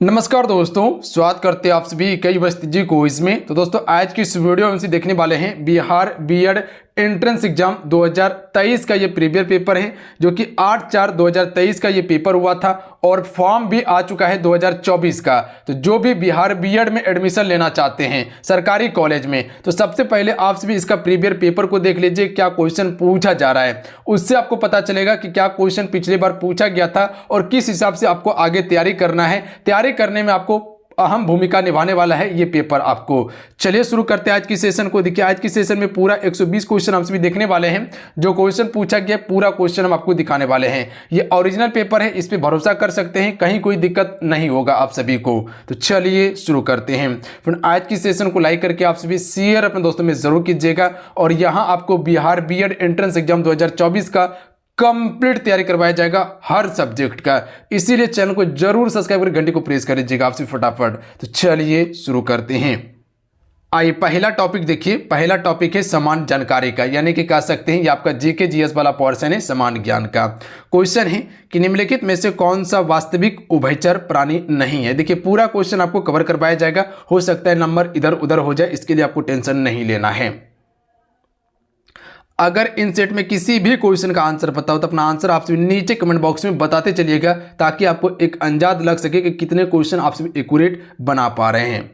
नमस्कार दोस्तों, स्वागत करते हैं आप सभी कई वस्ती जी को इसमें। तो दोस्तों आज की इस वीडियो में हम देखने वाले हैं बिहार बीएड एंट्रेंस एग्जाम 2023 का ये प्रीवियस पेपर है, जो कि 8/4/2023 का ये पेपर हुआ था और फॉर्म भी आ चुका है 2024 का। तो जो भी बिहार बीएड में एडमिशन लेना चाहते हैं सरकारी कॉलेज में, तो सबसे पहले आप सभी इसका प्रीवियस पेपर को देख लीजिए, क्या क्वेश्चन पूछा जा रहा है। उससे आपको पता चलेगा कि क्या क्वेश्चन पिछली बार पूछा गया था और किस हिसाब से आपको आगे तैयारी करना है। तैयारी करने में आपको अहम भूमिका निभाने वाला है ये पेपर आपको। चलिए शुरू करते हैं आज की सेशन को। देखिए आज की सेशन में पूरा 120 क्वेश्चन हम सभी देखने वाले हैं। जो क्वेश्चन पूछा गया पूरा क्वेश्चन हम आपको दिखाने वाले हैं। ये ओरिजिनल पेपर है, इस पे भरोसा कर सकते हैं, कहीं कोई दिक्कत नहीं होगा आप सभी को। तो चलिए शुरू करते हैं। फिर आज की सेशन को लाइक करके आप सभी शेयर अपने दोस्तों में जरूर कीजिएगा। और यहाँ आपको बिहार बीएड एंट्रेंस एग्जाम 2024 का कंप्लीट तैयारी करवाया जाएगा हर सब्जेक्ट का, इसीलिए चैनल को जरूर सब्सक्राइब करके घंटे को प्रेस कर दीजिएगा आपसे फटाफट। तो चलिए शुरू करते हैं। आइए पहला टॉपिक देखिए। पहला टॉपिक है समान जानकारी का, यानी कि कह सकते हैं ये आपका जीके जीएस वाला पोर्शन है समान ज्ञान का। क्वेश्चन है कि निम्नलिखित में से कौन सा वास्तविक उभयचर प्राणी नहीं है। देखिए पूरा क्वेश्चन आपको कवर करवाया जाएगा, हो सकता है नंबर इधर उधर हो जाए, इसके लिए आपको टेंशन नहीं लेना है। अगर इन सेट में किसी भी क्वेश्चन का आंसर पता हो तो अपना आंसर आप नीचे कमेंट बॉक्स में बताते चलिएगा, ताकि आपको एक अंदाज लग सके कि कितने क्वेश्चन आप एक्यूरेट बना पा रहे हैं।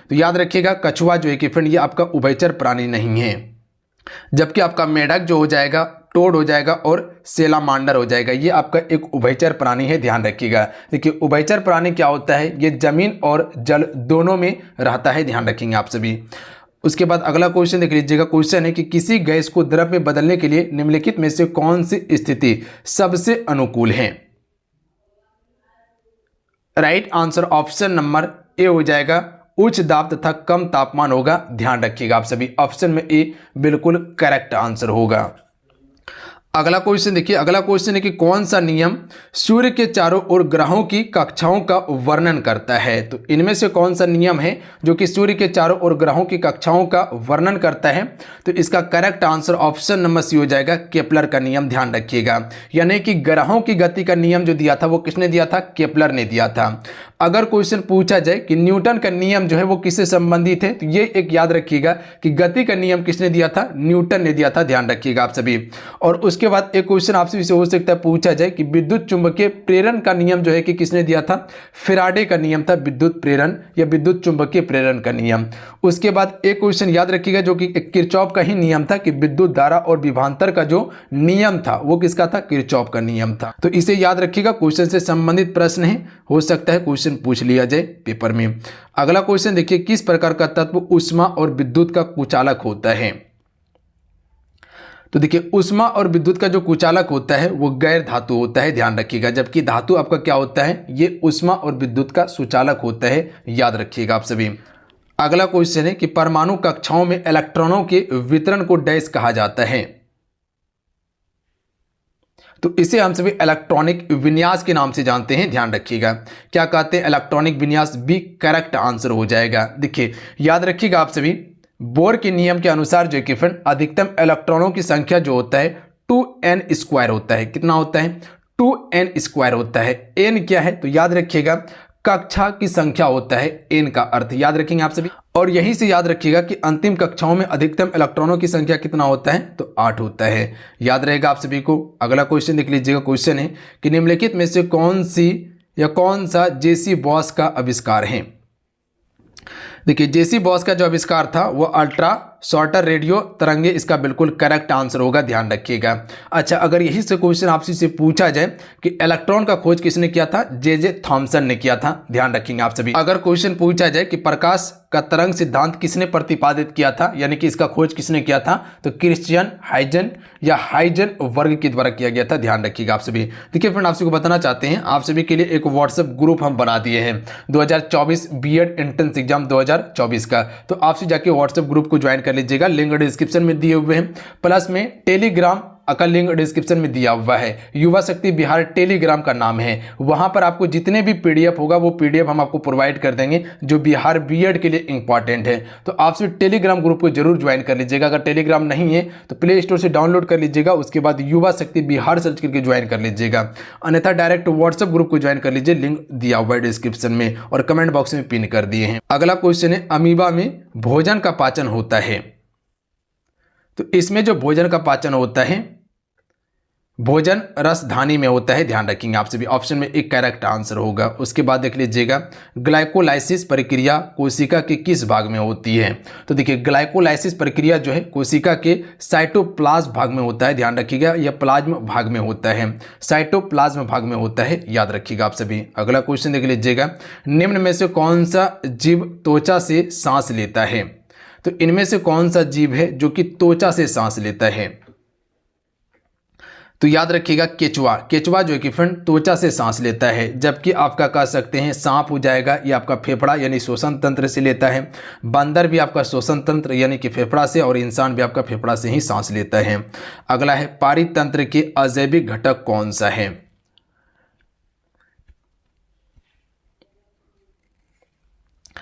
तो याद रखिएगा कछुआ जो है कि फ्रेंड ये आपका उभयचर प्राणी नहीं है, जबकि आपका मेढक जो हो जाएगा, टोड हो जाएगा और सेलामांडर हो जाएगा, ये आपका एक उभयचर प्राणी है, ध्यान रखिएगा। देखिए उभयचर प्राणी क्या होता है, ये जमीन और जल दोनों में रहता है, ध्यान रखेंगे आप सभी। उसके बाद अगला क्वेश्चन देख लीजिएगा। क्वेश्चन है कि किसी गैस को द्रव में बदलने के लिए निम्नलिखित में से कौन सी स्थिति सबसे अनुकूल है। Right answer option number A हो जाएगा, उच्च दाब तथा कम तापमान होगा, ध्यान रखिएगा आप सभी। ऑप्शन में ए बिल्कुल करेक्ट आंसर होगा। अगला क्वेश्चन देखिए। अगला क्वेश्चन है कि कौन सा नियम सूर्य के चारों ओर ग्रहों की कक्षाओं का वर्णन करता है। तो इनमें से कौन सा नियम है जो कि सूर्य के चारों ओर ग्रहों की कक्षाओं का वर्णन करता है। तो इसका correct answer option number C हो जाएगा, केपलर का नियम, ध्यान रखिएगा। यानी कि ग्रहों की गति का नियम जो दिया था वो किसने दिया था, केपलर ने दिया था। अगर क्वेश्चन पूछा जाए कि न्यूटन का नियम जो है वो किससे संबंधित है, तो ये एक याद रखिएगा कि गति का नियम किसने दिया था, न्यूटन ने दिया था, ध्यान रखिएगा आप सभी। और उसके बाद एक क्वेश्चन आपसे हो सकता है पूछा जाए कि विद्युत चुंबकीय प्रेरण का नियम जो है कि किसने दिया था, फैराडे का नियम था विद्युत प्रेरण या विद्युत चुंबकीय प्रेरण का नियम। उसके बाद एक क्वेश्चन याद रखिएगा जो कि किरचॉफ का ही नियम था कि विद्युत धारा और विभवांतर का जो नियम था वो किसका था, किरचॉफ का नियम था। तो इसे याद रखिएगा, क्वेश्चन से संबंधित प्रश्न है, हो सकता है क्वेश्चन पूछ लिया जाए पेपर में। अगला क्वेश्चन देखिए, किस प्रकार का तत्व ऊष्मा और विद्युत का कुचालक होता है। तो देखिए ऊष्मा और विद्युत का जो कुचालक होता है वो गैर धातु होता है, ध्यान रखिएगा, जबकि धातु आपका क्या होता है, ये ऊष्मा और विद्युत का सुचालक होता है, याद रखिएगा आप सभी। अगला क्वेश्चन है कि परमाणु कक्षाओं में इलेक्ट्रॉनों के वितरण को डैश कहा जाता है। तो इसे हम सभी इलेक्ट्रॉनिक विन्यास के नाम से जानते हैं, ध्यान रखिएगा। क्या कहते हैं, इलेक्ट्रॉनिक विन्यास भी करेक्ट आंसर हो जाएगा। देखिए याद रखिएगा आप सभी, बोर के नियम के अनुसार जो कि फ्रेंड अधिकतम इलेक्ट्रॉनों की संख्या जो होता है 2n² होता है। कितना होता है, 2n² होता है। n क्या है, तो याद रखिएगा कक्षा की संख्या होता है n का अर्थ, याद रखेंगे आप सभी। और यहीं से याद रखिएगा कि अंतिम कक्षाओं में अधिकतम इलेक्ट्रॉनों की संख्या कितना होता है, तो 8 होता है, याद रहेगा आप सभी को। अगला क्वेश्चन देख लीजिएगा। क्वेश्चन है कि निम्नलिखित में से कौन सी या कौन सा जेसी बॉस का आविष्कार है। देखिए जेसी बॉस का जो आविष्कार था वो अल्ट्रा शॉर्टर रेडियो तरंगे, इसका बिल्कुल करेक्ट आंसर होगा, ध्यान रखिएगा। अच्छा अगर यही से क्वेश्चन आपसे से पूछा जाए कि इलेक्ट्रॉन का खोज किसने किया था, जे थॉमसन ने किया था, ध्यान रखेंगे आप सभी। अगर क्वेश्चन पूछा जाए कि प्रकाश का तरंग सिद्धांत किसने प्रतिपादित किया था, यानी कि इसका खोज किसने किया था, तो क्रिश्चियन हाइजन या हाइजन वर्ग के द्वारा किया गया था, ध्यान रखिएगा आप सभी। देखिए फ्रेंड आपसे को बताना चाहते हैं, आप सभी के लिए एक व्हाट्सएप ग्रुप हम बना दिए हैं 2024 बीएड एंट्रेंस एग्जाम 2024 का। तो आपसे जाके व्हाट्सएप ग्रुप को ज्वाइन कर लीजिएगा, लिंक डिस्क्रिप्शन में दिए हुए हैं। प्लस में टेलीग्राम का लिंक डिस्क्रिप्शन में दिया हुआ है। युवा शक्ति बिहार टेलीग्राम का नाम है, वहां पर आपको जितने भी पीडीएफ होगा वो पीडीएफ हम आपको प्रोवाइड कर देंगे जो बिहार बीएड के लिए इंपॉर्टेंट है। तो आप सिर्फ टेलीग्राम ग्रुप को जरूर ज्वाइन कर लीजिएगा। अगर टेलीग्राम नहीं है तो प्ले स्टोर से डाउनलोड कर लीजिएगा, उसके बाद युवा शक्ति बिहार सर्च करके ज्वाइन कर लीजिएगा, अन्यथा डायरेक्ट व्हाट्सएप ग्रुप को ज्वाइन कर लीजिए, लिंक दिया हुआ है डिस्क्रिप्शन में और कमेंट बॉक्स में पिन कर दिए हैं। अगला क्वेश्चन है, अमीबा में भोजन का पाचन होता है। तो इसमें जो भोजन का पाचन होता है, भोजन रसधानी में होता है, ध्यान रखेंगे आप सभी। ऑप्शन में एक करेक्ट आंसर होगा। उसके बाद देख लीजिएगा, ग्लाइकोलाइसिस प्रक्रिया कोशिका के किस भाग में होती है। तो देखिए ग्लाइकोलाइसिस प्रक्रिया जो है कोशिका के साइटोप्लाज्म भाग में होता है, ध्यान रखिएगा, यह प्लाज्म भाग में होता है, साइटोप्लाज्म भाग में होता है, याद रखिएगा आप सभी। अगला क्वेश्चन देख लीजिएगा, निम्न में से कौन सा जीव त्वचा से सांस लेता है। तो इनमें से कौन सा जीव है जो कि त्वचा से सांस लेता है। तो याद रखिएगा केचुआ, केचुआ जो है कि फ्रेंड त्वचा से सांस लेता है, जबकि आपका कह सकते हैं सांप हो जाएगा, ये आपका फेफड़ा यानी श्वसन तंत्र से लेता है, बंदर भी आपका श्वसन तंत्र यानी कि फेफड़ा से, और इंसान भी आपका फेफड़ा से ही सांस लेता है। अगला है, पारितंत्र के अजैविक घटक कौन सा है।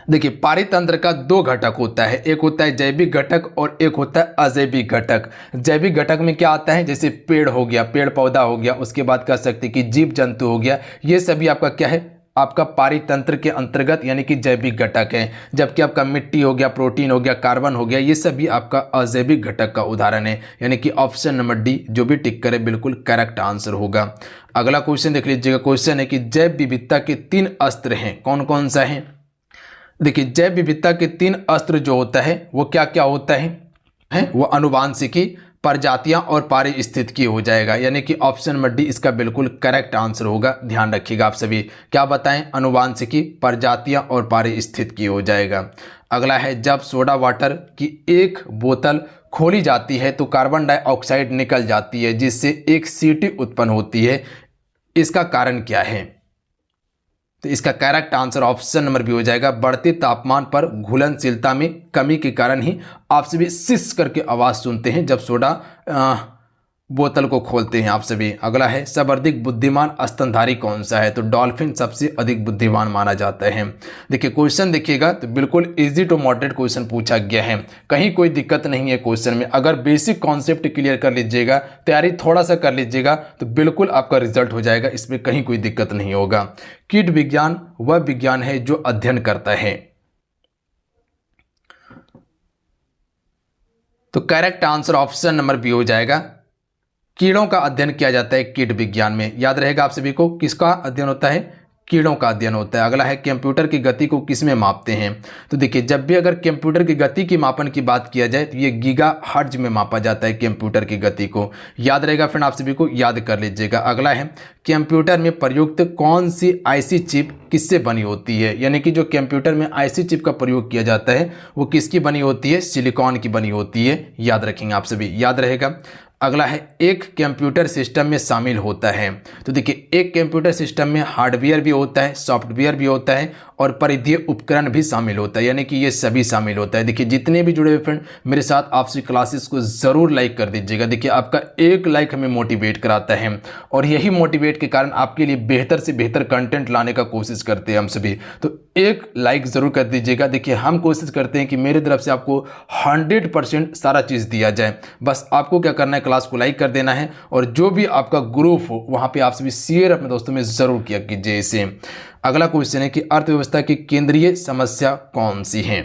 देखिए पारितंत्र का दो घटक होता है, एक होता है जैविक घटक और एक होता है अजैविक घटक। जैविक घटक में क्या आता है, जैसे पेड़ हो गया, पेड़ पौधा हो गया, उसके बाद कह सकते हैं कि जीव जंतु हो गया, ये सभी आपका क्या है, आपका पारितंत्र के अंतर्गत यानी कि जैविक घटक है। जबकि आपका मिट्टी हो गया, प्रोटीन हो गया, कार्बन हो गया, ये सभी आपका अजैविक घटक का उदाहरण है, यानी कि ऑप्शन नंबर डी जो भी टिक करे बिल्कुल करेक्ट आंसर होगा। अगला क्वेश्चन देख लीजिएगा, क्वेश्चन है कि जैव विविधता के 3 अस्त्र हैं, कौन कौन सा है। देखिए जैव विविधता के 3 अस्त्र जो होता है वो क्या क्या होता है वो अनुवांशिकी, प्रजातियां और पारिस्थितिकी हो जाएगा, यानी कि ऑप्शन नंबर डी इसका बिल्कुल करेक्ट आंसर होगा। ध्यान रखिएगा आप सभी, क्या बताएं, अनुवांशिकी, प्रजातियां और पारिस्थितिकी हो जाएगा। अगला है, जब सोडा वाटर की एक बोतल खोली जाती है तो कार्बन डाइऑक्साइड निकल जाती है जिससे एक सीटी उत्पन्न होती है, इसका कारण क्या है। तो इसका correct answer option number B हो जाएगा, बढ़ते तापमान पर घुलनशीलता में कमी के कारण ही आप सभी सिस करके आवाज़ सुनते हैं जब सोडा बोतल को खोलते हैं आप सभी। अगला है, सर्वाधिक बुद्धिमान स्तनधारी कौन सा है। तो डॉल्फिन सबसे अधिक बुद्धिमान माना जाता है। देखिए क्वेश्चन देखिएगा तो बिल्कुल इजी टू मॉडरेट क्वेश्चन पूछा गया है, कहीं कोई दिक्कत नहीं है क्वेश्चन में। अगर बेसिक कॉन्सेप्ट क्लियर कर लीजिएगा, तैयारी थोड़ा सा कर लीजिएगा तो बिल्कुल आपका रिजल्ट हो जाएगा, इसमें कहीं कोई दिक्कत नहीं होगा। कीट विज्ञान वह विज्ञान है जो अध्ययन करता है। तो correct answer option number B हो जाएगा, कीड़ों का अध्ययन किया जाता है कीट विज्ञान में। याद रहेगा आप सभी को, किसका अध्ययन होता है, कीड़ों का अध्ययन होता है। अगला है, कंप्यूटर की गति को किस में मापते हैं। तो देखिए जब भी अगर कंप्यूटर की गति की मापन की बात किया जाए तो ये गीगाहर्ट्ज में मापा जाता है कंप्यूटर की गति को। याद रहेगा फ्रेंड, आप सभी को याद कर लीजिएगा। अगला है, कंप्यूटर में प्रयुक्त कौन सी आईसी चिप किससे बनी होती है, यानी कि जो कंप्यूटर में आईसी चिप का प्रयोग किया जाता है वो किसकी बनी होती है, सिलिकॉन की बनी होती है। याद रखेंगे आप सभी, याद रहेगा। अगला है, एक कंप्यूटर सिस्टम में शामिल होता है। तो देखिए एक कंप्यूटर सिस्टम में हार्डवेयर भी होता है, सॉफ्टवेयर भी होता है और परिधीय उपकरण भी शामिल होता है, यानी कि ये सभी शामिल होता है। देखिए जितने भी जुड़े हुए फ्रेंड मेरे साथ आपसे क्लासेस को ज़रूर लाइक कर दीजिएगा। देखिए आपका एक लाइक हमें मोटिवेट कराता है और यही मोटिवेट के कारण आपके लिए बेहतर से बेहतर कंटेंट लाने का कोशिश करते हैं हम सभी। तो एक लाइक ज़रूर कर दीजिएगा। देखिए हम कोशिश करते हैं कि मेरी तरफ से आपको 100% सारा चीज़ दिया जाए, बस आपको क्या करना है, क्लास को लाइक कर देना है और जो भी आपका ग्रुप हो वहां पे आप सभी शेयर अपने दोस्तों में जरूर किया कीजिए इसे। अगला क्वेश्चन है कि अर्थव्यवस्था की केंद्रीय समस्या कौन सी है।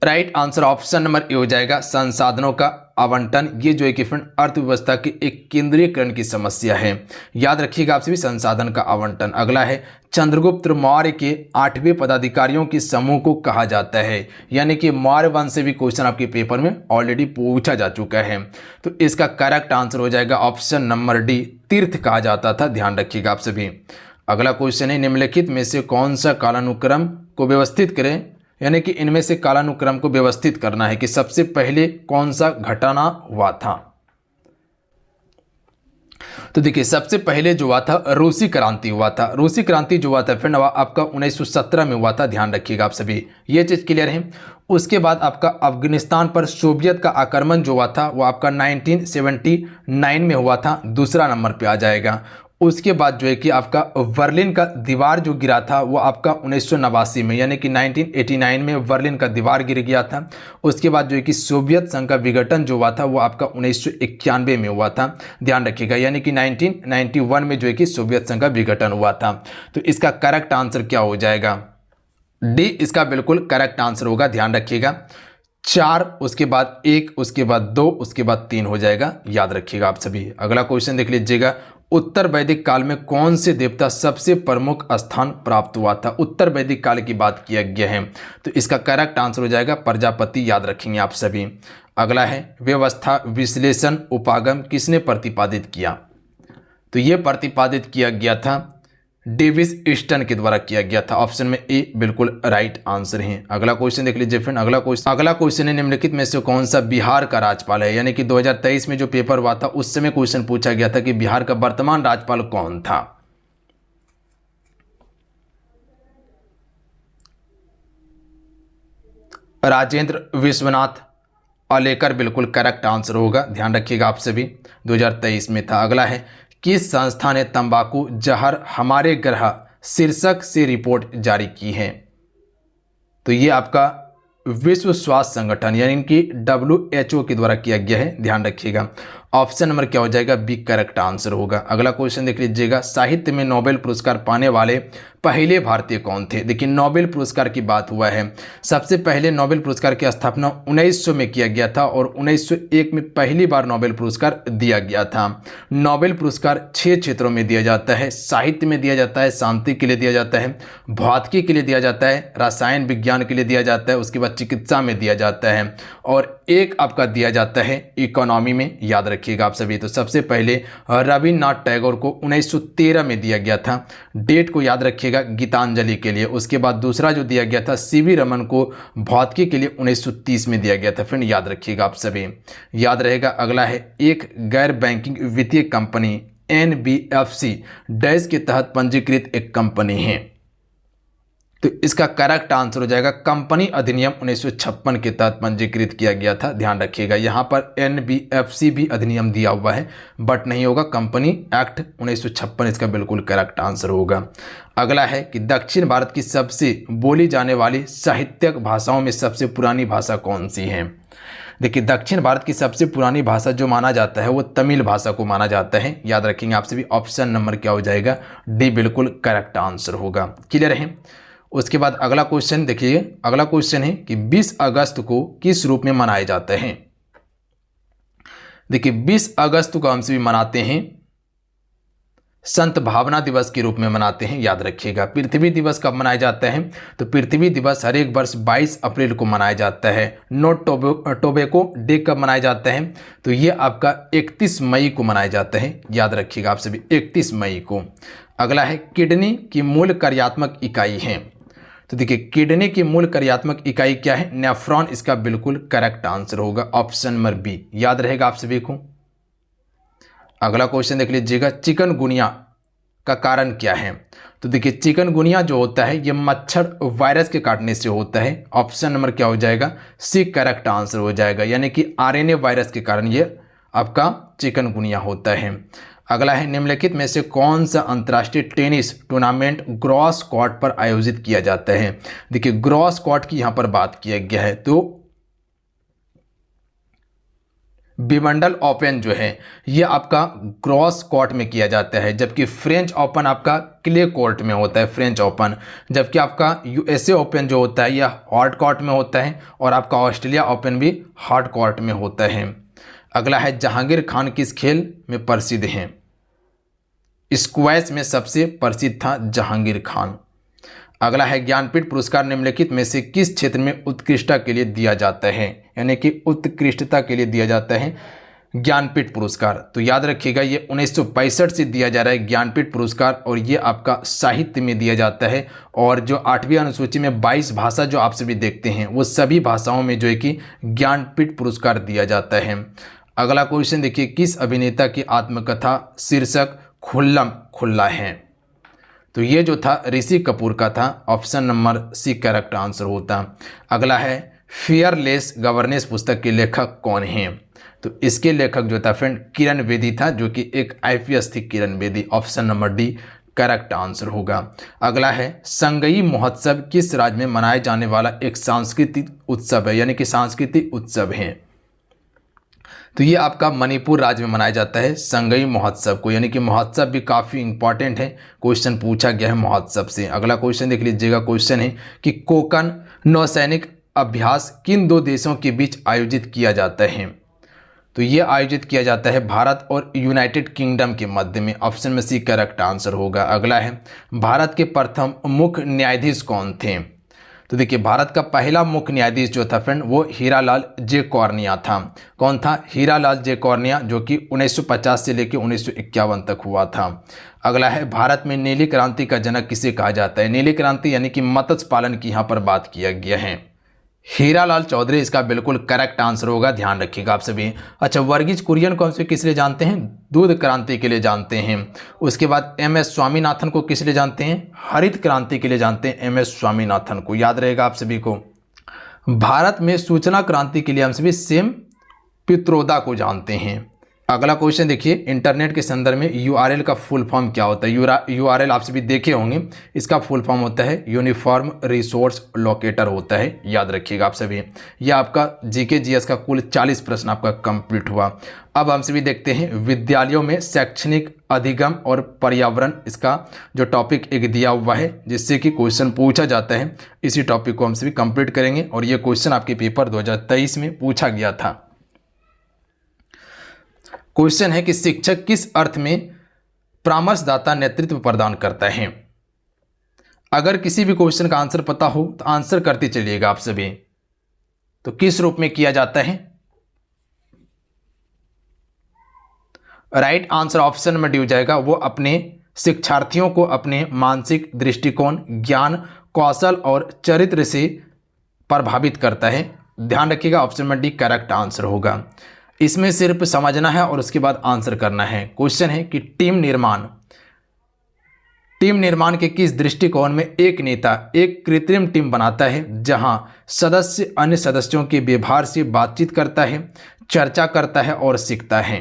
Right answer option number A हो जाएगा, संसाधनों का आवंटन। ये जो है कि फ्रेंड अर्थव्यवस्था की एक केंद्रीयकरण की समस्या है। याद रखिएगा आप सभी, संसाधन का आवंटन। अगला है, चंद्रगुप्त मौर्य के 8वें पदाधिकारियों के समूह को कहा जाता है, यानी कि मौर्य वंश से भी क्वेश्चन आपके पेपर में ऑलरेडी पूछा जा चुका है। तो इसका करेक्ट आंसर हो जाएगा ऑप्शन नंबर डी, तीर्थ कहा जाता था। ध्यान रखिएगा आप सभी। अगला क्वेश्चन है, निम्नलिखित में से कौन सा कालानुक्रम को व्यवस्थित करें, यानी कि इनमें से कालानुक्रम को व्यवस्थित करना है कि सबसे पहले कौन सा घटना हुआ था। तो देखिए सबसे पहले जो हुआ था रूसी क्रांति हुआ था। रूसी क्रांति जो हुआ था फ्रेंड आपका 1917 में हुआ था, ध्यान रखिएगा आप सभी, ये चीज़ क्लियर है। उसके बाद आपका अफगानिस्तान पर सोवियत का आक्रमण जो हुआ था वो आपका 1979 में हुआ था, दूसरा नंबर पे आ जाएगा। उसके बाद जो है कि आपका बर्लिन का दीवार जो गिरा था वो आपका 1989 में, यानी कि 1989 में बर्लिन का दीवार गिर गया था। उसके बाद जो है कि सोवियत संघ का विघटन जो हुआ था वो आपका 1991 में हुआ था, ध्यान रखिएगा, यानी कि 1991 में जो है कि सोवियत संघ का विघटन हुआ था। तो इसका करेक्ट आंसर क्या हो जाएगा? डी इसका बिल्कुल करेक्ट आंसर होगा, ध्यान रखिएगा। 4, उसके बाद 1, उसके बाद 2, उसके बाद 3 हो जाएगा, याद रखिएगा आप सभी। अगला क्वेश्चन देख लीजिएगा, उत्तर वैदिक काल में कौन से देवता सबसे प्रमुख स्थान प्राप्त हुआ था? उत्तर वैदिक काल की बात किया गया है, तो इसका करेक्ट आंसर हो जाएगा प्रजापति, याद रखेंगे आप सभी। अगला है व्यवस्था विश्लेषण उपागम किसने प्रतिपादित किया? तो ये प्रतिपादित किया गया था डेविस ईस्टन के द्वारा किया गया था। ऑप्शन में ए बिल्कुल राइट आंसर है। अगला क्वेश्चन देख लीजिए फ्रेंड, अगला क्वेश्चन है निम्नलिखित में से कौन सा बिहार का राज्यपाल है? यानी कि 2023 में जो पेपर हुआ था उस समय क्वेश्चन पूछा गया था कि बिहार का वर्तमान राज्यपाल कौन था? राजेंद्र विश्वनाथ अलेकर बिल्कुल करेक्ट आंसर होगा, ध्यान रखिएगा आप सभी, 2023 में था। अगला है किस संस्था ने तंबाकू जहर हमारे ग्रह शीर्षक से रिपोर्ट जारी की है? तो ये आपका विश्व स्वास्थ्य संगठन यानी कि WHO के द्वारा किया गया है, ध्यान रखिएगा। ऑप्शन नंबर क्या हो जाएगा? बी करेक्ट आंसर होगा। अगला क्वेश्चन देख लीजिएगा, साहित्य में नोबेल पुरस्कार पाने वाले पहले भारतीय कौन थे? देखिए नोबेल पुरस्कार की बात हुआ है, सबसे पहले नोबेल पुरस्कार की स्थापना 1900 में किया गया था और 1901 में पहली बार नोबेल पुरस्कार दिया गया था। नोबेल पुरस्कार 6 क्षेत्रों में दिया जाता है, साहित्य में दिया जाता है, शांति के लिए दिया जाता है, भौतिकी के लिए दिया जाता है, रसायन विज्ञान के लिए दिया जाता है, उसके बाद चिकित्सा में दिया जाता है और एक आपका दिया जाता है इकोनॉमी में, याद रखिएगा आप सभी। तो सबसे पहले रविन्द्रनाथ टैगोर को 1913 में दिया गया था, डेट को याद रखिएगा, गीतांजलि के लिए। उसके बाद दूसरा जो दिया गया था सीवी रमन को भौतिकी के लिए 1930 में दिया गया था, फ्रेंड याद रखिएगा आप सभी, याद रहेगा। अगला है एक गैर बैंकिंग वित्तीय कंपनी NBFC डैश के तहत पंजीकृत एक कंपनी है, तो इसका करेक्ट आंसर हो जाएगा कंपनी अधिनियम 1956 के तहत पंजीकृत किया गया था, ध्यान रखिएगा। यहाँ पर NBFC भी अधिनियम दिया हुआ है बट नहीं होगा, कंपनी एक्ट 1956 इसका बिल्कुल करेक्ट आंसर होगा। अगला है कि दक्षिण भारत की सबसे बोली जाने वाली साहित्यिक भाषाओं में सबसे पुरानी भाषा कौन सी है? देखिए दक्षिण भारत की सबसे पुरानी भाषा जो माना जाता है वो तमिल भाषा को माना जाता है, याद रखेंगे आप सभी। ऑप्शन नंबर क्या हो जाएगा? डी बिल्कुल करेक्ट आंसर होगा, क्लियर है। उसके बाद अगला क्वेश्चन देखिए, अगला क्वेश्चन है कि 20 अगस्त को किस रूप में मनाए जाते हैं? देखिए 20 अगस्त को हम सभी मनाते हैं संत भावना दिवस के रूप में मनाते हैं, याद रखिएगा। पृथ्वी दिवस कब मनाया जाता है? तो पृथ्वी दिवस हर एक वर्ष 22 अप्रैल को मनाया जाता है। नो टोबैको डे कब मनाया जाता है? तो ये आपका 31 मई को मनाया जाता है, याद रखिएगा आप सभी, 31 मई को। अगला है किडनी की मूल कार्यात्मक इकाई है, तो देखिए किडनी की मूल कार्यात्मक इकाई क्या है? नेफ्रॉन इसका बिल्कुल करेक्ट आंसर होगा, ऑप्शन नंबर बी, याद रहेगा आप सभी को। अगला क्वेश्चन देख लीजिएगा, चिकनगुनिया का कारण क्या है? तो देखिए चिकनगुनिया जो होता है ये मच्छर वायरस के काटने से होता है, ऑप्शन नंबर क्या हो जाएगा? सी करेक्ट आंसर हो जाएगा, यानी कि RNA वायरस के कारण ये आपका चिकनगुनिया होता है। अगला है निम्नलिखित में से कौन सा अंतर्राष्ट्रीय टेनिस टूर्नामेंट ग्रॉस कोर्ट पर आयोजित किया जाता है? देखिए ग्रॉस कोर्ट की यहां पर बात किया गया है, तो विंबलडन ओपन जो है ये आपका ग्रॉस कोर्ट में किया जाता है, जबकि फ्रेंच ओपन आपका क्ले कोर्ट में होता है, फ्रेंच ओपन। जबकि आपका USA ओपन जो होता है यह हार्ड कोर्ट में होता है और आपका ऑस्ट्रेलिया ओपन भी हार्ड कोर्ट में होता है। अगला है जहांगीर खान किस खेल में प्रसिद्ध हैं? स्क्वैश में सबसे प्रसिद्ध था जहांगीर खान। अगला है ज्ञानपीठ पुरस्कार निम्नलिखित में से किस क्षेत्र में उत्कृष्टता के लिए दिया जाता है? यानी कि उत्कृष्टता के लिए दिया जाता है ज्ञानपीठ पुरस्कार। तो याद रखिएगा ये 1965 से दिया जा रहा है ज्ञानपीठ पुरस्कार और ये आपका साहित्य में दिया जाता है। और जो 8वीं अनुसूची में 22 भाषा जो आप सभी देखते हैं वो सभी भाषाओं में जो है कि ज्ञानपीठ पुरस्कार दिया जाता है। अगला क्वेश्चन देखिए, किस अभिनेता की आत्मकथा शीर्षक खुल्लम खुल्ला है? तो ये जो था ऋषि कपूर का था। Option number C correct answer होता। अगला है, फियरलेस गवर्नेंस पुस्तक के लेखक कौन हैं? तो इसके लेखक जो था फ्रेंड किरण बेदी था, जो कि एक आईपीएस थी Kiran Bedi. Option number D correct answer होगा। अगला है, संगई महोत्सव किस राज्य में मनाया जाने वाला एक सांस्कृतिक उत्सव है, यानी कि सांस्कृतिक उत्सव है? तो ये आपका मणिपुर राज्य में मनाया जाता है संगई महोत्सव को, यानी कि महोत्सव भी काफ़ी इंपॉर्टेंट है, क्वेश्चन पूछा गया है महोत्सव से। अगला क्वेश्चन देख लीजिएगा, क्वेश्चन है कि कोकन नौसैनिक अभ्यास किन दो देशों के बीच आयोजित किया जाता है? तो ये आयोजित किया जाता है भारत और यूनाइटेड किंगडम के मध्य में। ऑप्शन में सी करेक्ट आंसर होगा। अगला है, भारत के प्रथम मुख्य न्यायाधीश कौन थे? तो देखिए, भारत का पहला मुख्य न्यायाधीश जो था फ्रेंड वो हीरालाल जे कौर्निया था। कौन था? हीरालाल जे कौर्निया, जो कि 1950 से लेकर 1951 तक हुआ था। अगला है, भारत में नीली क्रांति का जनक किसे कहा जाता है? नीली क्रांति यानी कि मत्स्य पालन की यहाँ पर बात किया गया है। हीरालाल चौधरी इसका बिल्कुल करेक्ट आंसर होगा, ध्यान रखिएगा आप सभी। अच्छा, वर्गीज कुरियन को हम किस लिए जानते हैं? दूध क्रांति के लिए जानते हैं। उसके बाद एमएस स्वामीनाथन को किस लिए जानते हैं? हरित क्रांति के लिए जानते हैं एमएस स्वामीनाथन को, याद रहेगा आप सभी को। भारत में सूचना क्रांति के लिए हम सभी सेम पित्रोदा को जानते हैं। अगला क्वेश्चन देखिए, इंटरनेट के संदर्भ में यूआरएल का फुल फॉर्म क्या होता है? यूआरएल आप सभी देखे होंगे, इसका फुल फॉर्म होता है यूनिफॉर्म रिसोर्स लोकेटर होता है, याद रखिएगा आप सभी। यह आपका जीके जीएस का कुल 40 प्रश्न आपका कंप्लीट हुआ। अब हम सभी देखते हैं विद्यालयों में शैक्षणिक अधिगम और पर्यावरण, इसका जो टॉपिक एक दिया हुआ है जिससे कि क्वेश्चन पूछा जाता है, इसी टॉपिक को हम सभी कंप्लीट करेंगे। और ये क्वेश्चन आपके पेपर 2023 में पूछा गया था। क्वेश्चन है कि शिक्षक किस अर्थ में परामर्शदाता नेतृत्व प्रदान करता है? अगर किसी भी क्वेश्चन का आंसर पता हो तो आंसर करते चलिएगा आप सभी। तो किस रूप में किया जाता है? राइट आंसर ऑप्शन में डी हो जाएगा। वो अपने शिक्षार्थियों को अपने मानसिक दृष्टिकोण, ज्ञान, कौशल और चरित्र से प्रभावित करता है। ध्यान रखिएगा, ऑप्शन में डी करेक्ट आंसर होगा। इसमें सिर्फ समझना है और उसके बाद आंसर करना है। क्वेश्चन है कि टीम निर्माण के किस दृष्टिकोण में एक नेता एक कृत्रिम टीम बनाता है, जहां सदस्य अन्य सदस्यों के व्यवहार से बातचीत करता है, चर्चा करता है और सीखता है?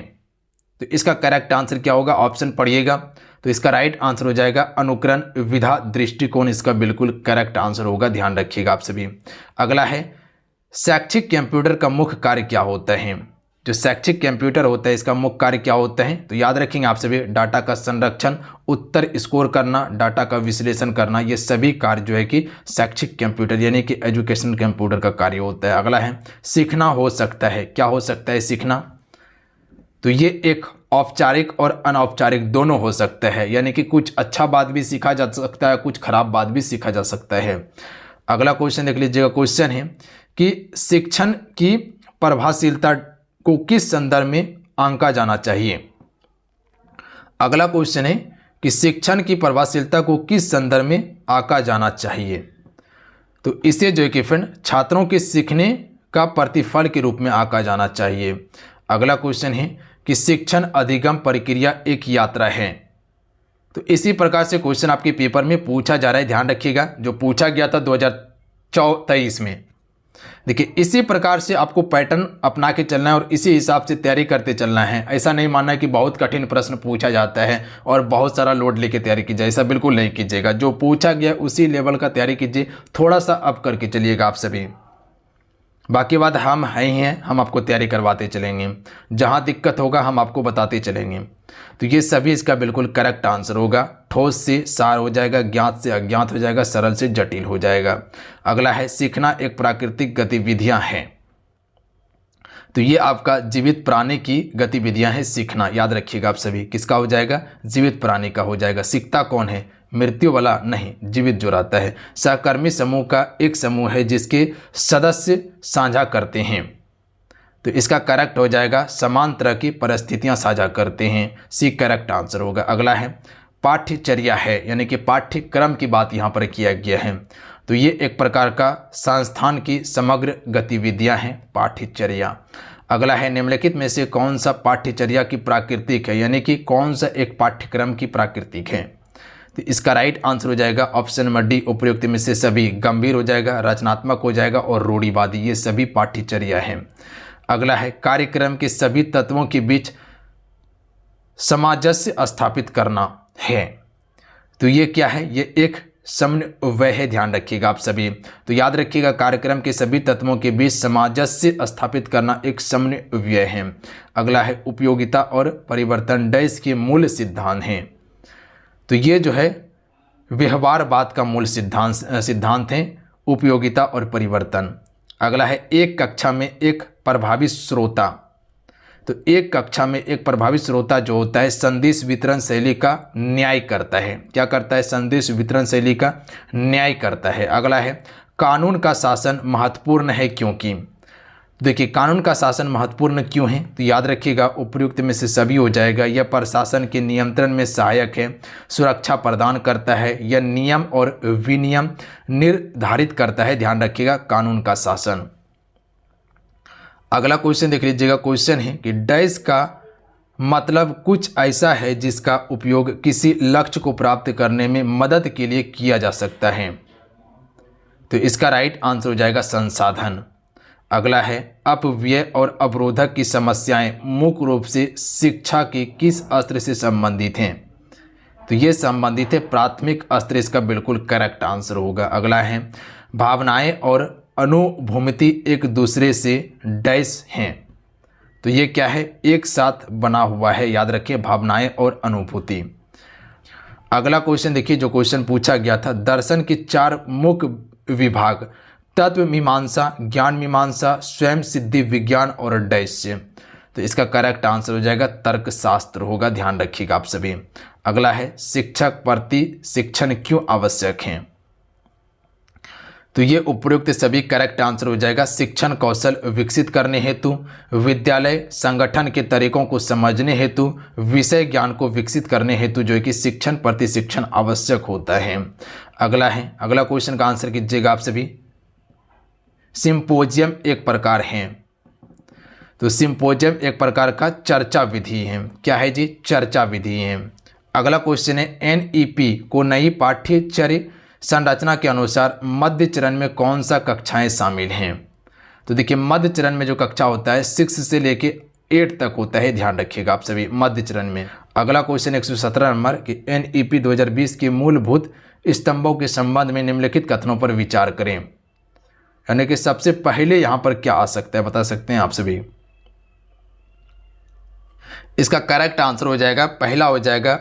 तो इसका करेक्ट आंसर क्या होगा? ऑप्शन पढ़िएगा। तो इसका राइट आंसर हो जाएगा अनुकरण विधा दृष्टिकोण, इसका बिल्कुल करेक्ट आंसर होगा, ध्यान रखिएगा आप सभी। अगला है, शैक्षिक कंप्यूटर का मुख्य कार्य क्या होता है? जो शैक्षिक कंप्यूटर होता है इसका मुख्य कार्य क्या होता है? तो याद रखेंगे आप सभी, डाटा का संरक्षण, उत्तर स्कोर करना, डाटा का विश्लेषण करना, ये सभी कार्य जो है कि शैक्षिक कंप्यूटर यानी कि एजुकेशनल कंप्यूटर का कार्य होता है। अगला है, सीखना हो सकता है। क्या हो सकता है सीखना? तो ये एक औपचारिक और अनौपचारिक दोनों हो सकता है, यानी कि कुछ अच्छा बात भी सीखा जा सकता है, कुछ खराब बात भी सीखा जा सकता है। अगला क्वेश्चन देख लीजिएगा। क्वेश्चन है कि शिक्षण की प्रभावशीलता को किस संदर्भ में आंका जाना चाहिए? अगला क्वेश्चन है कि शिक्षण की प्रभावशीलता को किस संदर्भ में आंका जाना चाहिए? तो इसे जो है कि फ्रेंड छात्रों के सीखने का प्रतिफल के रूप में आंका जाना चाहिए। अगला क्वेश्चन है कि शिक्षण अधिगम प्रक्रिया एक यात्रा है। तो इसी प्रकार से क्वेश्चन आपके पेपर में पूछा जा रहा है, ध्यान रखिएगा, जो पूछा गया था 2023 में। देखिए, इसी प्रकार से आपको पैटर्न अपना के चलना है और इसी हिसाब से तैयारी करते चलना है। ऐसा नहीं मानना है कि बहुत कठिन प्रश्न पूछा जाता है और बहुत सारा लोड लेके तैयारी कीजिए, ऐसा बिल्कुल नहीं कीजिएगा। जो पूछा गया उसी लेवल का तैयारी कीजिए, थोड़ा सा अप करके चलिएगा आप सभी। बाकी बात हम हैं, हम आपको तैयारी करवाते चलेंगे, जहाँ दिक्कत होगा हम आपको बताते चलेंगे। तो ये सभी इसका बिल्कुल करेक्ट आंसर होगा। ठोस से सार हो जाएगा, ज्ञात से अज्ञात हो जाएगा, सरल से जटिल हो जाएगा। अगला है, सीखना एक प्राकृतिक गतिविधियां हैं। तो ये आपका जीवित प्राणी की गतिविधियां हैं सीखना, याद रखिएगा आप सभी। किसका हो जाएगा? जीवित प्राणी का हो जाएगा। सीखता कौन है? मृत्यु वाला नहीं, जीवित जो रहता है। सहकर्मी समूह का एक समूह है जिसके सदस्य साझा करते हैं। तो इसका करेक्ट हो जाएगा समान तरह की परिस्थितियां साझा करते हैं, सी करेक्ट आंसर होगा। अगला है, पाठ्यचर्या है, यानी कि पाठ्यक्रम की बात यहाँ पर किया गया है। तो ये एक प्रकार का संस्थान की समग्र गतिविधियां हैं, पाठ्यचर्या। अगला है निम्नलिखित में से कौन सा पाठ्यचर्या की प्राकृतिक है, यानी कि कौन सा एक पाठ्यक्रम की प्राकृतिक है। तो इसका राइट आंसर हो जाएगा ऑप्शन नंबर डी, उपयुक्त में से सभी। गंभीर हो जाएगा, रचनात्मक हो जाएगा और रूढ़िवादी, ये सभी पाठ्यचर्या हैं। अगला है कार्यक्रम के सभी तत्वों के बीच सामंजस्य स्थापित करना है। तो ये क्या है, ये एक समन्वय है, ध्यान रखिएगा आप सभी। तो याद रखिएगा कार्यक्रम के सभी तत्वों के बीच सामंजस्य स्थापित करना एक समन्वय है। अगला है उपयोगिता और परिवर्तन डैश के मूल सिद्धांत हैं। तो ये जो है व्यवहारवाद का मूल सिद्धांत है, उपयोगिता और परिवर्तन। अगला है एक कक्षा में एक प्रभावी श्रोता। तो एक कक्षा में एक प्रभावी श्रोता जो होता है संदेश वितरण शैली का न्याय करता है। क्या करता है, संदेश वितरण शैली का न्याय करता है। अगला है कानून का शासन महत्वपूर्ण है क्योंकि। देखिए कानून का शासन महत्वपूर्ण क्यों है, तो याद रखिएगा उपयुक्त में से सभी हो जाएगा। यह प्रशासन के नियंत्रण में सहायक है, सुरक्षा प्रदान करता है, यह नियम और विनियम निर्धारित करता है। ध्यान रखिएगा कानून का शासन। अगला क्वेश्चन देख लीजिएगा। क्वेश्चन है कि डैश का मतलब कुछ ऐसा है जिसका उपयोग किसी लक्ष्य को प्राप्त करने में मदद के लिए किया जा सकता है। तो इसका राइट आंसर हो जाएगा संसाधन। अगला है अपव्यय और अवरोधक की समस्याएं मुख्य रूप से शिक्षा के किस स्तर से संबंधित हैं। तो ये संबंधित है प्राथमिक स्तर, इसका बिल्कुल करेक्ट आंसर होगा। अगला है भावनाएं और अनुभूति एक दूसरे से डैश हैं। तो ये क्या है, एक साथ बना हुआ है, याद रखिए भावनाएं और अनुभूति। अगला क्वेश्चन देखिए, जो क्वेश्चन पूछा गया था, दर्शन के 4 मुख्य विभाग तत्व मीमांसा, ज्ञान मीमांसा, स्वयं सिद्धि विज्ञान और डैश। तो इसका करेक्ट आंसर हो जाएगा तर्कशास्त्र होगा, ध्यान रखिएगा आप सभी। अगला है शिक्षक प्रति शिक्षण क्यों आवश्यक है। तो ये उपयुक्त सभी करेक्ट आंसर हो जाएगा। शिक्षण कौशल विकसित करने हेतु, विद्यालय संगठन के तरीकों को समझने हेतु, विषय ज्ञान को विकसित करने हेतु जो है कि शिक्षण प्रति शिक्षण आवश्यक होता है। अगला है, अगला क्वेश्चन का आंसर कीजिएगा आप सभी। सिंपोजियम एक प्रकार है। तो सिंपोजियम एक प्रकार का चर्चा विधि है। क्या है जी, चर्चा विधि है। अगला क्वेश्चन है एनईपी को नई पाठ्यचर्या संरचना के अनुसार मध्य चरण में कौन सा कक्षाएं शामिल हैं। तो देखिए मध्य चरण में जो कक्षा होता है 6 से लेके 8 तक होता है, ध्यान रखिएगा आप सभी मध्य चरण में। अगला क्वेश्चन 117 नंबर कि एनईपी 2020 के मूलभूत स्तंभों के संबंध में निम्नलिखित कथनों पर विचार करें। यानी कि सबसे पहले यहां पर क्या आ सकता है, बता सकते हैं आप सभी। इसका करेक्ट आंसर हो जाएगा, पहला हो जाएगा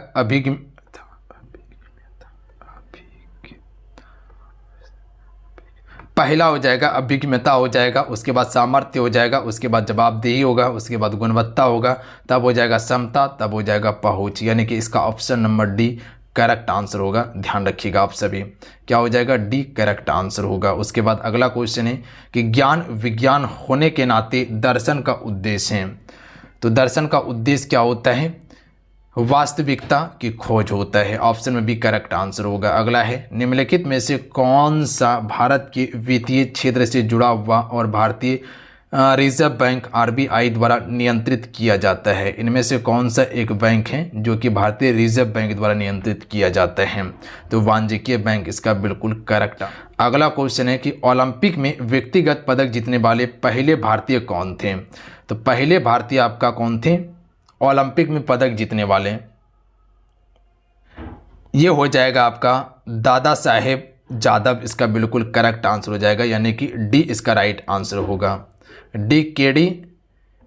अभिज्ञता हो जाएगा, उसके बाद सामर्थ्य हो जाएगा, उसके बाद जवाबदेही होगा, उसके बाद गुणवत्ता होगा, तब हो जाएगा समता, तब हो जाएगा पहुंच। यानी कि इसका option number D correct answer होगा, ध्यान रखिएगा आप सभी। क्या हो जाएगा, डी करेक्ट आंसर होगा। उसके बाद अगला क्वेश्चन है कि ज्ञान विज्ञान होने के नाते दर्शन का उद्देश्य है। तो दर्शन का उद्देश्य क्या होता है, वास्तविकता की खोज होता है। ऑप्शन में भी करेक्ट आंसर होगा। अगला है निम्नलिखित में से कौन सा भारत के वित्तीय क्षेत्र से जुड़ा हुआ और भारतीय रिजर्व बैंक आरबीआई द्वारा नियंत्रित किया जाता है। इनमें से कौन सा एक बैंक है जो कि भारतीय रिजर्व बैंक द्वारा नियंत्रित किया जाता है। तो वाणिज्यिक बैंक इसका बिल्कुल करेक्ट। अगला क्वेश्चन है कि ओलंपिक में व्यक्तिगत पदक जीतने वाले पहले भारतीय कौन थे। तो पहले भारतीय आपका कौन थे ओलंपिक में पदक जीतने वाले, ये हो जाएगा आपका दादा साहेब जादव, इसका बिल्कुल करेक्ट आंसर हो जाएगा। यानी कि डी इसका राइट आंसर होगा। डी के डी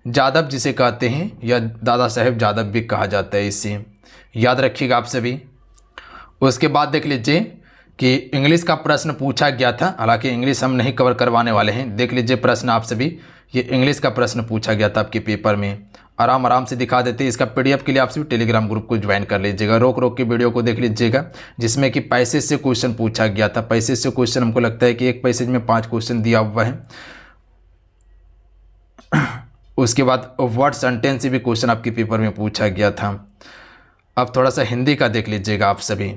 जादव जिसे कहते हैं या दादा साहेब जादव भी कहा जाता है, इसे याद रखिएगा आप सभी। उसके बाद देख लीजिए कि इंग्लिश का प्रश्न पूछा गया था, हालांकि इंग्लिश हम नहीं कवर करवाने वाले हैं। देख लीजिए प्रश्न आप सभी, ये इंग्लिश का प्रश्न पूछा गया था आपके पेपर में, आराम से दिखा देते हैं। इसका पीडीएफ के लिए आप सभी टेलीग्राम ग्रुप को ज्वाइन कर लीजिएगा, रोक के वीडियो को देख लीजिएगा, जिसमें कि पैसे से क्वेश्चन पूछा गया था। पैसे से क्वेश्चन हमको लगता है कि एक पैसेज में 5 क्वेश्चन दिया हुआ है। उसके बाद वर्ड सेंटेंस से भी क्वेश्चन आपके पेपर में पूछा गया था। अब थोड़ा सा हिंदी का देख लीजिएगा आप सभी।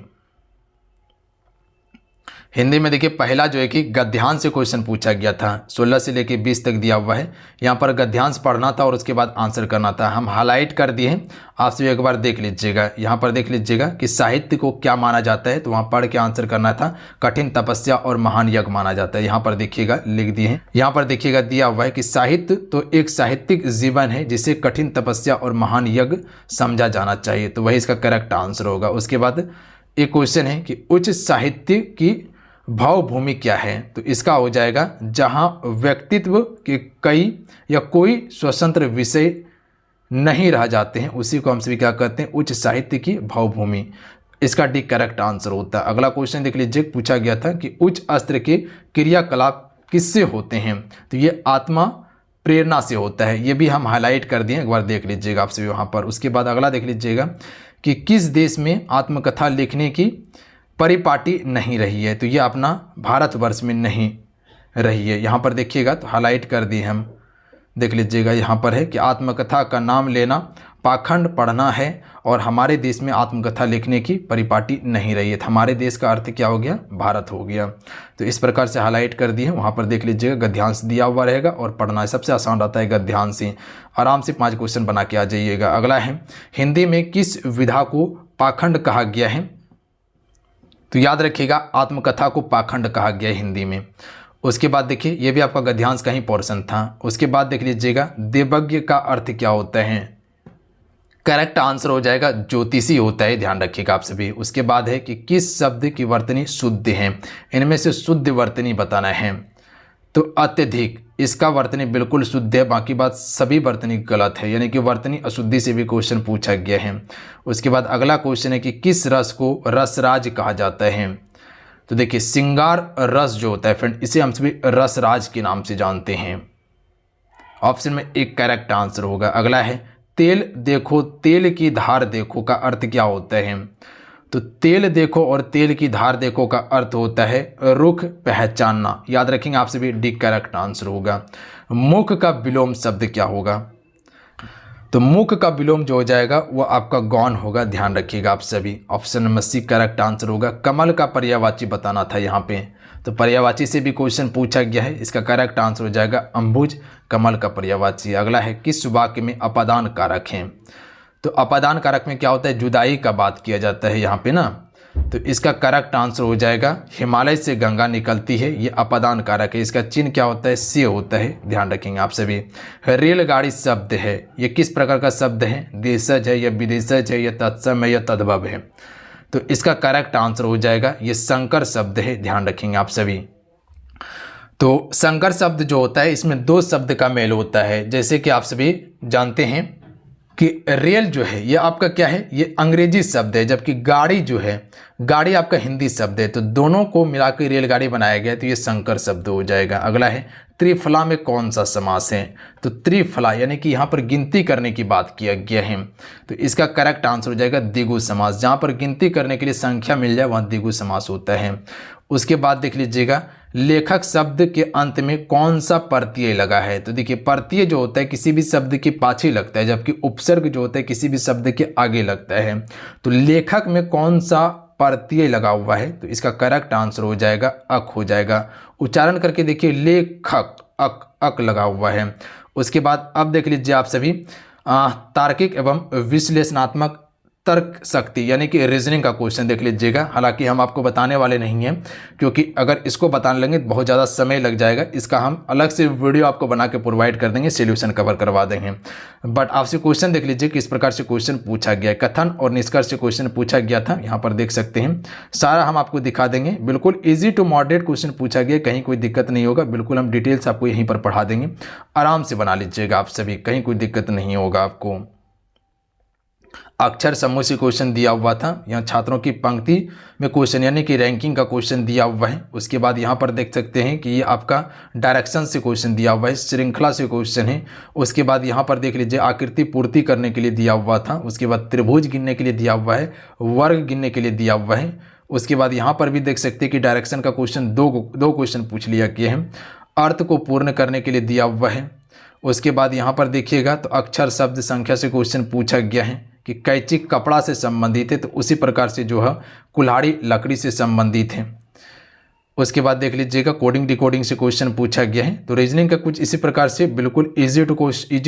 हिंदी में देखिए पहला जो है कि गद्यांश से क्वेश्चन पूछा गया था, 16 से लेकर 20 तक दिया हुआ है। यहाँ पर गद्यांश पढ़ना था और उसके बाद आंसर करना था। हम हाईलाइट कर दिए हैं, आपसे एक बार देख लीजिएगा। यहाँ पर देख लीजिएगा कि साहित्य को क्या माना जाता है, तो वहाँ पढ़ के आंसर करना था। कठिन तपस्या और महान यज्ञ माना जाता है। यहाँ पर देखिएगा लिख दिए हैं। यहाँ पर देखिएगा दिया हुआ है कि साहित्य तो एक साहित्यिक जीवन है जिसे कठिन तपस्या और महान यज्ञ समझा जाना चाहिए, तो वही इसका करेक्ट आंसर होगा। उसके बाद एक क्वेश्चन है कि उच्च साहित्य की भावभूमि क्या है, तो इसका हो जाएगा जहां व्यक्तित्व के कई या कोई स्वतंत्र विषय नहीं रह जाते हैं, उसी को हम सभी क्या कहते हैं, उच्च साहित्य की भावभूमि। इसका डी करेक्ट आंसर होता है। अगला क्वेश्चन देख लीजिए, पूछा गया था कि उच्च अस्त्र के क्रियाकलाप किससे होते हैं, तो ये आत्मा प्रेरणा से होता है। ये भी हम हाईलाइट कर दिए, एक बार देख लीजिएगा आप सभी वहाँ पर। उसके बाद अगला देख लीजिएगा कि किस देश में आत्मकथा लिखने की परिपाटी नहीं रही है, तो ये अपना भारतवर्ष में नहीं रही है। यहाँ पर देखिएगा तो हाईलाइट कर दिए हम, देख लीजिएगा। यहाँ पर है कि आत्मकथा का नाम लेना पाखंड पढ़ना है और हमारे देश में आत्मकथा लिखने की परिपाटी नहीं रही है। हमारे देश का अर्थ क्या हो गया, भारत हो गया। तो इस प्रकार से हाईलाइट कर दिए, वहाँ पर देख लीजिएगा गद्यांश दिया हुआ रहेगा और पढ़ना सबसे आसान रहता है गद्यांश ही। आराम से 5 क्वेश्चन बना के आ जाइएगा। अगला है, हिंदी में किस विधा को पाखंड कहा गया है, तो याद रखिएगा आत्मकथा को पाखंड कहा गया है हिंदी में। उसके बाद देखिए ये भी आपका गद्यांश का ही पोर्शन था। उसके बाद देख लीजिएगा देवज्ञ का अर्थ क्या होता है, करेक्ट आंसर हो जाएगा ज्योतिषी होता है, ध्यान रखिएगा आप सभी। उसके बाद है कि किस शब्द की वर्तनी शुद्ध है, इनमें से शुद्ध वर्तनी बताना है, तो अत्यधिक, इसका वर्तनी बिल्कुल शुद्ध है, बाकी बात सभी वर्तनी गलत है, यानी कि वर्तनी अशुद्धि से भी क्वेश्चन पूछा गया है। उसके बाद अगला क्वेश्चन है कि किस रस को रसराज कहा जाता है, तो देखिए श्रृंगार रस जो होता है फ्रेंड, इसे हम सभी रसराज के नाम से जानते हैं। ऑप्शन में एक करेक्ट आंसर होगा। अगला है, तेल देखो तेल की धार देखो का अर्थ क्या होता है, तो तेल देखो और तेल की धार देखो का अर्थ होता है रुख पहचानना। याद रखेंगे आप सभी, डी करेक्ट आंसर होगा। मुख का विलोम शब्द क्या होगा, तो मुख का विलोम जो हो जाएगा वो आपका गौण होगा, ध्यान रखिएगा आप सभी। Option number C correct answer होगा। कमल का पर्यायवाची बताना था यहाँ पे, तो पर्यायवाची से भी क्वेश्चन पूछा गया है, इसका करेक्ट आंसर हो जाएगा अंबुज, कमल का पर्यायवाची। अगला है, किस वाक्य में अपादान कारक है, तो अपादान कारक में क्या होता है, जुदाई का बात किया जाता है यहाँ पे ना, तो इसका करेक्ट आंसर हो जाएगा हिमालय से गंगा निकलती है, ये अपादान कारक है। इसका चिन्ह क्या होता है, से होता है, ध्यान रखेंगे आप सभी। रेलगाड़ी शब्द है, ये किस प्रकार का शब्द है, देशज है या विदेशज है या तत्सम है या तद्भव है, तो इसका करेक्ट आंसर हो जाएगा ये संकर शब्द है, ध्यान रखेंगे आप सभी। तो संकर शब्द जो होता है इसमें 2 शब्द का मेल होता है, जैसे कि आप सभी जानते हैं कि रेल जो है ये आपका क्या है, ये अंग्रेजी शब्द है, जबकि गाड़ी जो है, गाड़ी आपका हिंदी शब्द है, तो दोनों को मिलाकर रेलगाड़ी बनाया गया, तो ये संकर शब्द हो जाएगा। अगला है, त्रिफला में कौन सा समास है, तो त्रिफला यानी कि यहाँ पर गिनती करने की बात किया गया है, तो इसका करेक्ट आंसर हो जाएगा द्विगु समास। जहाँ पर गिनती करने के लिए संख्या मिल जाए वहाँ द्विगु समास होता है। उसके बाद देख लीजिएगा, लेखक शब्द के अंत में कौन सा प्रत्यय लगा है, तो देखिए प्रत्यय जो होता है किसी भी शब्द के पाछे लगता है, जबकि उपसर्ग जो होता है किसी भी शब्द के आगे लगता है। तो लेखक में कौन सा प्रत्यय लगा हुआ है, तो इसका करेक्ट आंसर हो जाएगा अक हो जाएगा। उच्चारण करके देखिए, लेखक, अक, अक लगा हुआ है। उसके बाद अब देख लीजिए आप सभी, तार्किक एवं विश्लेषणात्मक तर्क शक्ति यानी कि रीजनिंग का क्वेश्चन देख लीजिएगा। हालांकि हम आपको बताने वाले नहीं हैं, क्योंकि अगर इसको बताने लगेंगे तो बहुत ज़्यादा समय लग जाएगा। इसका हम अलग से वीडियो आपको बना के प्रोवाइड कर देंगे, सॉल्यूशन कवर करवा देंगे। बट आपसे क्वेश्चन देख लीजिए किस प्रकार से क्वेश्चन पूछा गया है। कथन और निष्कर्ष से क्वेश्चन पूछा गया था, यहाँ पर देख सकते हैं, सारा हम आपको दिखा देंगे। बिल्कुल ईजी टू मॉडरेट क्वेश्चन पूछा गया, कहीं कोई दिक्कत नहीं होगा, बिल्कुल हम डिटेल्स आपको यहीं पर पढ़ा देंगे। आराम से बना लीजिएगा आप सभी, कहीं कोई दिक्कत नहीं होगा आपको। अक्षर समूह से क्वेश्चन दिया हुआ था, यहाँ छात्रों की पंक्ति में क्वेश्चन यानी कि रैंकिंग का क्वेश्चन दिया हुआ है। उसके बाद यहाँ पर देख सकते हैं कि ये आपका डायरेक्शन से क्वेश्चन दिया हुआ है, श्रृंखला से क्वेश्चन है। उसके बाद यहाँ पर देख लीजिए आकृति पूर्ति करने के लिए दिया हुआ था। उसके बाद त्रिभुज गिनने के लिए दिया हुआ है, वर्ग गिनने के लिए दिया हुआ है। उसके बाद यहाँ पर भी देख सकते हैं कि डायरेक्शन का क्वेश्चन दो क्वेश्चन पूछ लिया गया है, अर्थ को पूर्ण करने के लिए दिया हुआ है। उसके बाद यहाँ पर देखिएगा तो अक्षर शब्द संख्या से क्वेश्चन पूछा गया है कि कैंची कपड़ा से संबंधित है, तो उसी प्रकार से जो है कुल्हाड़ी लकड़ी से संबंधित है। उसके बाद देख लीजिएगा कोडिंग डिकोडिंग से क्वेश्चन पूछा गया है। तो रीजनिंग का कुछ इसी प्रकार से बिल्कुल इजी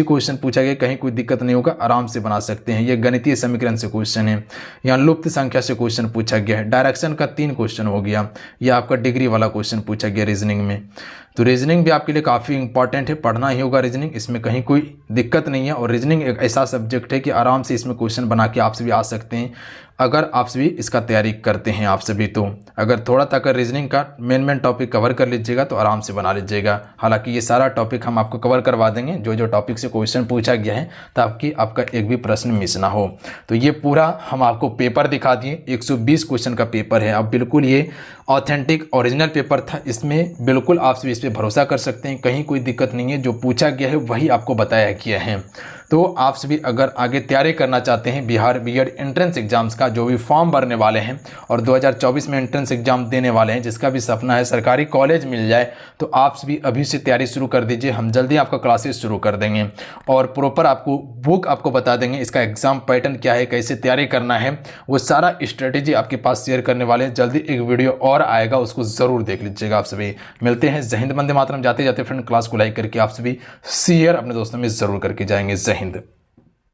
क्वेश्चन पूछा गया, कहीं कोई दिक्कत नहीं होगा, आराम से बना सकते हैं। ये गणितीय समीकरण से क्वेश्चन है, यहाँ लुप्त संख्या से क्वेश्चन पूछा गया है, डायरेक्शन का 3 क्वेश्चन हो गया, यह आपका डिग्री वाला क्वेश्चन पूछा गया रीजनिंग में। तो रीजनिंग भी आपके लिए काफ़ी इंपॉर्टेंट है, पढ़ना ही होगा रीजनिंग, इसमें कहीं कोई दिक्कत नहीं है। और रीजनिंग एक ऐसा सब्जेक्ट है कि आराम से इसमें क्वेश्चन बना के आपसे भी आ सकते हैं, अगर आप सभी इसका तैयारी करते हैं आप सभी। तो अगर थोड़ा तक रीजनिंग का मेन टॉपिक कवर कर लीजिएगा तो आराम से बना लीजिएगा। हालांकि ये सारा टॉपिक हम आपको कवर करवा देंगे, जो जो टॉपिक से क्वेश्चन पूछा गया है, ताकि आपका एक भी प्रश्न मिस ना हो। तो ये पूरा हम आपको पेपर दिखा दिए, 120 क्वेश्चन का पेपर है। अब बिल्कुल ये ऑथेंटिक ओरिजिनल पेपर था, इसमें बिल्कुल आप सभी इस पर भरोसा कर सकते हैं, कहीं कोई दिक्कत नहीं है। जो पूछा गया है वही आपको बताया गया है। तो आप सभी अगर आगे तैयारी करना चाहते हैं बिहार बीएड एंट्रेंस एग्जाम्स का, जो भी फॉर्म भरने वाले हैं और 2024 में एंट्रेंस एग्जाम देने वाले हैं, जिसका भी सपना है सरकारी कॉलेज मिल जाए, तो आप सभी अभी से तैयारी शुरू कर दीजिए। हम जल्दी आपका क्लासेस शुरू कर देंगे और प्रॉपर आपको बुक आपको बता देंगे, इसका एग्जाम पैटर्न क्या है, कैसे तैयारी करना है, वो सारा स्ट्रेटेजी आपके पास शेयर करने वाले हैं। जल्दी एक वीडियो और आएगा, उसको ज़रूर देख लीजिएगा। आप सभी मिलते हैं। जय हिंद, वंदे मातरम। जाते जाते फ्रेंड क्लास को लाइक करके आप सभी शेयर अपने दोस्तों में ज़रूर करके जाएंगे। जय हिंद।